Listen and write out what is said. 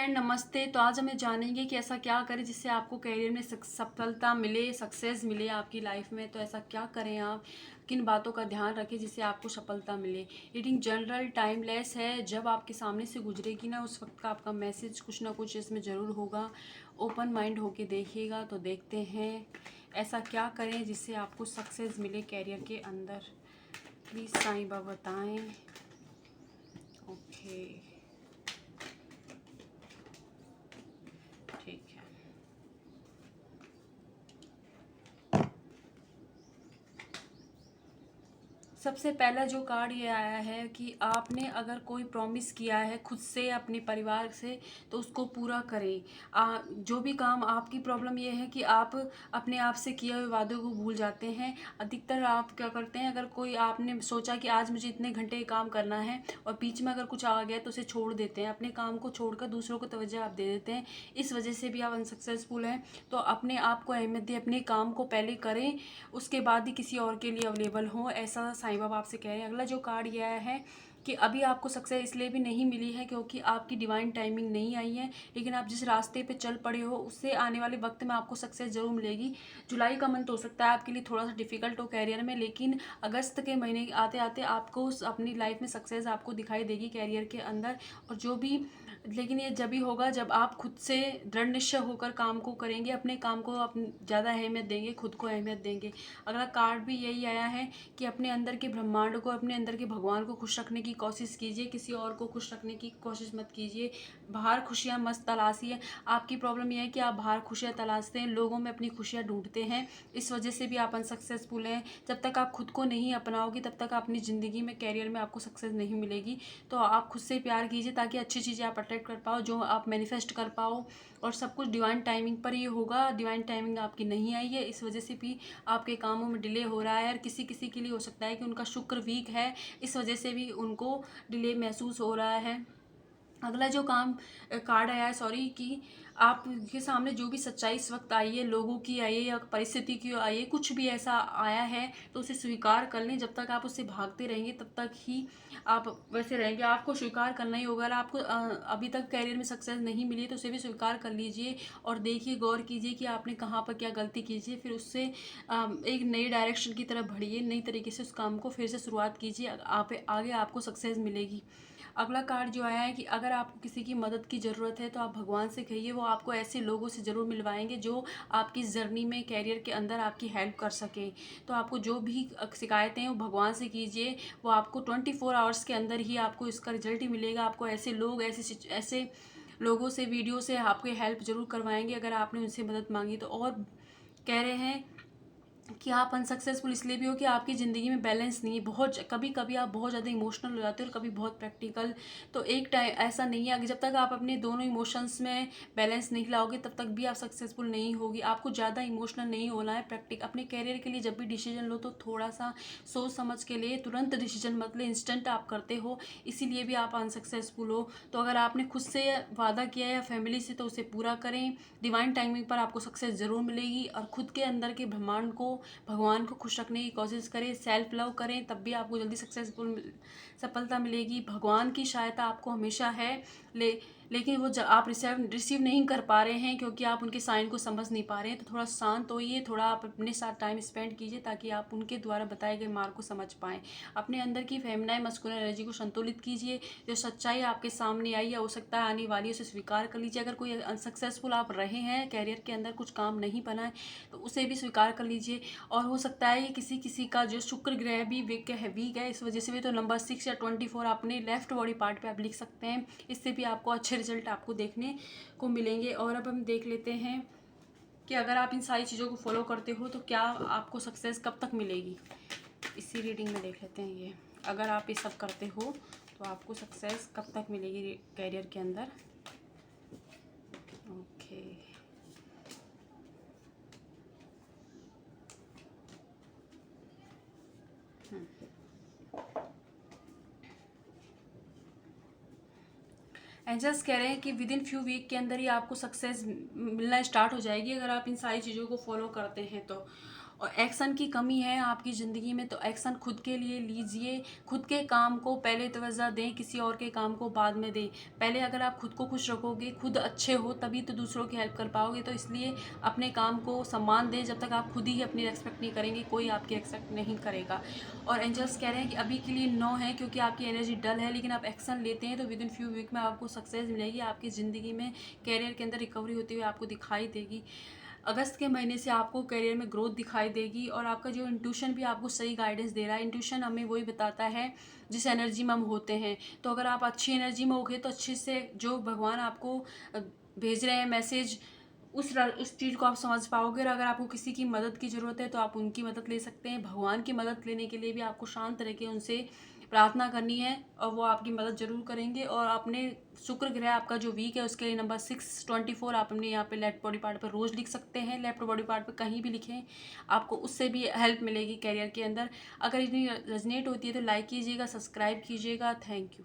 Friend नमस्ते। तो आज हमें जानेंगे कि ऐसा क्या करें जिससे आपको करियर में सफलता मिले, सक्सेस मिले आपकी लाइफ में। तो ऐसा क्या करें आप, किन बातों का ध्यान रखें जिससे आपको सफलता मिले। रीडिंग जनरल टाइमलेस है, जब आपके सामने से गुजरेगी ना उस वक्त का आपका मैसेज कुछ ना कुछ इसमें ज़रूर होगा। ओपन माइंड होके देखिएगा। तो देखते हैं ऐसा क्या करें जिससे आपको सक्सेस मिले करियर के अंदर। प्लीज़ साईं बाबा बताएं। ओके, ठीक है। सबसे पहला जो कार्ड ये आया है कि आपने अगर कोई प्रॉमिस किया है खुद से, अपने परिवार से, तो उसको पूरा करें। जो भी काम, आपकी प्रॉब्लम ये है कि आप अपने आप से किए हुए वादों को भूल जाते हैं। अधिकतर आप क्या करते हैं, अगर कोई आपने सोचा कि आज मुझे इतने घंटे काम करना है और बीच में अगर कुछ आ गया तो उसे छोड़ देते हैं। अपने काम को छोड़कर दूसरों को तवज्जो आप दे देते हैं। इस वजह से भी आप अनसक्सेसफुल हैं। तो अपने आप को अहमियत दें, अपने काम को पहले करें, उसके बाद ही किसी और के लिए अवेलेबल हो। ऐसा साईं बाबा आपसे कह रहे हैं। अगला जो कार्ड ये आया है कि अभी आपको सक्सेस इसलिए भी नहीं मिली है क्योंकि आपकी डिवाइन टाइमिंग नहीं आई है, लेकिन आप जिस रास्ते पे चल पड़े हो उससे आने वाले वक्त में आपको सक्सेस जरूर मिलेगी। जुलाई का मंथ हो सकता है आपके लिए थोड़ा सा डिफिकल्ट हो कैरियर में, लेकिन अगस्त के महीने आते आते आपको अपनी लाइफ में सक्सेस आपको दिखाई देगी कैरियर के अंदर। और जो भी, लेकिन ये जब भी होगा जब आप खुद से दृढ़ निश्चय होकर काम को करेंगे, अपने काम को ज़्यादा अहमियत देंगे, खुद को अहमियत देंगे। अगला कार्ड भी यही आया है कि अपने अंदर के ब्रह्मांड को, अपने अंदर के भगवान को खुश रखने की कोशिश कीजिए, किसी और को खुश रखने की कोशिश मत कीजिए। बाहर खुशियाँ मस्त तलाशिए। आपकी प्रॉब्लम यह है कि आप बाहर खुशियाँ तलाशते हैं, लोगों में अपनी खुशियाँ ढूंढते हैं। इस वजह से भी आप अनसक्सेसफुल हैं। जब तक आप खुद को नहीं अपनाओगे तब तक अपनी ज़िंदगी में, कैरियर में आपको सक्सेस नहीं मिलेगी। तो आप खुद से प्यार कीजिए ताकि अच्छी चीज़ें आप अट्रैक्ट कर पाओ, जो आप मैनिफेस्ट कर पाओ। और सब कुछ डिवाइन टाइमिंग पर ही होगा। डिवाइन टाइमिंग आपकी नहीं आई है, इस वजह से भी आपके कामों में डिले हो रहा है। और किसी किसी के लिए हो सकता है कि उनका शुक्र वीक है, इस वजह से भी उनको डिले महसूस हो रहा है। अगला जो कार्ड आया है, सॉरी, कि आपके सामने जो भी सच्चाई इस वक्त आई है, लोगों की आई है या परिस्थिति की आई है, कुछ भी ऐसा आया है तो उसे स्वीकार कर लें। जब तक आप उससे भागते रहेंगे तब तक ही आप वैसे रहेंगे। आपको स्वीकार करना ही होगा। अगर आपको अभी तक कैरियर में सक्सेस नहीं मिली तो उसे भी स्वीकार कर लीजिए और देखिए, गौर कीजिए कि आपने कहाँ पर क्या गलती कीजिए, फिर उससे एक नई डायरेक्शन की तरफ बढ़िए, नई तरीके से उस काम को फिर से शुरुआत कीजिए। आप आगे आपको सक्सेस मिलेगी। अगला कार्ड जो आया है कि अगर आपको किसी की मदद की ज़रूरत है तो आप भगवान से कहिए, वो आपको ऐसे लोगों से ज़रूर मिलवाएंगे जो आपकी जर्नी में, कैरियर के अंदर आपकी हेल्प कर सके। तो आपको जो भी शिकायतें हैं वो भगवान से कीजिए, वो आपको 24 आवर्स के अंदर ही आपको इसका रिजल्ट ही मिलेगा। आपको ऐसे लोग, ऐसे लोगों से, वीडियो से आपकी हेल्प ज़रूर करवाएंगे अगर आपने उनसे मदद मांगी तो। और कह रहे हैं कि आप अनसक्सेसफुल इसलिए भी हो कि आपकी ज़िंदगी में बैलेंस नहीं है। बहुत कभी कभी आप बहुत ज़्यादा इमोशनल हो जाते हो और कभी बहुत प्रैक्टिकल। तो एक टाइम ऐसा नहीं है कि जब तक आप अपने दोनों इमोशंस में बैलेंस नहीं लाओगे तब तक भी आप सक्सेसफुल नहीं होगी। आपको ज़्यादा इमोशनल नहीं होना है। अपने कैरियर के लिए जब भी डिसीजन लो तो थोड़ा सा सोच समझ के लिए, तुरंत डिसीजन मत ले, इंस्टेंट आप करते हो, इसीलिए भी आप अनसक्सेसफुल हो। तो अगर आपने खुद से वादा किया है या फैमिली से तो उसे पूरा करें। डिवाइन टाइमिंग पर आपको सक्सेस ज़रूर मिलेगी। और खुद के अंदर के ब्रह्मांड को, भगवान को खुश रखने की कोशिश करें, सेल्फ लव करें, तब भी आपको जल्दी सफलता मिलेगी। भगवान की सहायता आपको हमेशा है, लेकिन वो आप रिसीव नहीं कर पा रहे हैं क्योंकि आप उनके साइन को समझ नहीं पा रहे हैं। तो थोड़ा शांत होइए, थोड़ा आप अपने साथ टाइम स्पेंड कीजिए ताकि आप उनके द्वारा बताए गए मार्ग को समझ पाएँ। अपने अंदर की फेमिनाइन मस्कुलिन एनर्जी को संतुलित कीजिए। जो सच्चाई आपके सामने आई या हो सकता है आने वाली है उसे स्वीकार कर लीजिए। अगर कोई अनसक्सेसफुल आप रहे हैं, कैरियर के अंदर कुछ काम नहीं बना है, तो उसे भी स्वीकार कर लीजिए। और हो सकता है कि किसी किसी का जो शुक्र ग्रह भी वीक है, इस वजह से भी। तो नंबर 6 या 24 अपने लेफ्ट बॉडी पार्ट पे आप लिख सकते हैं। इससे भी आपको अच्छे रिजल्ट आपको देखने को मिलेंगे। और अब हम देख लेते हैं कि अगर आप इन सारी चीज़ों को फॉलो करते हो तो क्या आपको सक्सेस कब तक मिलेगी। इसी रीडिंग में देख लेते हैं ये, अगर आप ये सब करते हो तो आपको सक्सेस कब तक मिलेगी कैरियर के अंदर। ओके, एंजल्स कह रहे हैं कि विद इन फ्यू वीक के अंदर ही आपको सक्सेस मिलना स्टार्ट हो जाएगी अगर आप इन सारी चीज़ों को फॉलो करते हैं तो। और एक्शन की कमी है आपकी ज़िंदगी में, तो एक्शन खुद के लिए लीजिए। खुद के काम को पहले तवज्जो दें, किसी और के काम को बाद में दें। पहले अगर आप खुद को खुश रखोगे, खुद अच्छे हो, तभी तो दूसरों की हेल्प कर पाओगे। तो इसलिए अपने काम को सम्मान दें। जब तक आप खुद ही अपनी रिस्पेक्ट नहीं करेंगे, कोई आपकी एक्सेप्ट नहीं करेगा। और एंजल्स कह रहे हैं कि अभी के लिए नो है, क्योंकि आपकी एनर्जी डल है, लेकिन आप एक्शन लेते हैं तो विद इन फ्यू वीक में आपको सक्सेस मिलेगी। आपकी ज़िंदगी में कैरियर के अंदर रिकवरी होती हुई आपको दिखाई देगी। अगस्त के महीने से आपको करियर में ग्रोथ दिखाई देगी, और आपका जो इंट्यूशन भी आपको सही गाइडेंस दे रहा है। इंट्यूशन हमें वही बताता है जिस एनर्जी में हम होते हैं। तो अगर आप अच्छी एनर्जी में होगे, तो अच्छे से जो भगवान आपको भेज रहे हैं मैसेज, उस चीज़ को आप समझ पाओगे। और अगर आपको किसी की मदद की ज़रूरत है, तो आप उनकी मदद ले सकते हैं। भगवान की मदद लेने के लिए भी आपको शांत रह के उनसे प्रार्थना करनी है, और वो आपकी मदद ज़रूर करेंगे। और अपने शुक्र ग्रह आपका जो वीक है, उसके लिए नंबर 624 आप अपने यहाँ पे लेफ्ट बॉडी पार्ट पर रोज़ लिख सकते हैं। लेफ्ट बॉडी पार्ट पर कहीं भी लिखें, आपको उससे भी हेल्प मिलेगी कैरियर के अंदर। अगर इतनी रेजनेट होती है तो लाइक कीजिएगा, सब्सक्राइब कीजिएगा। Thank you.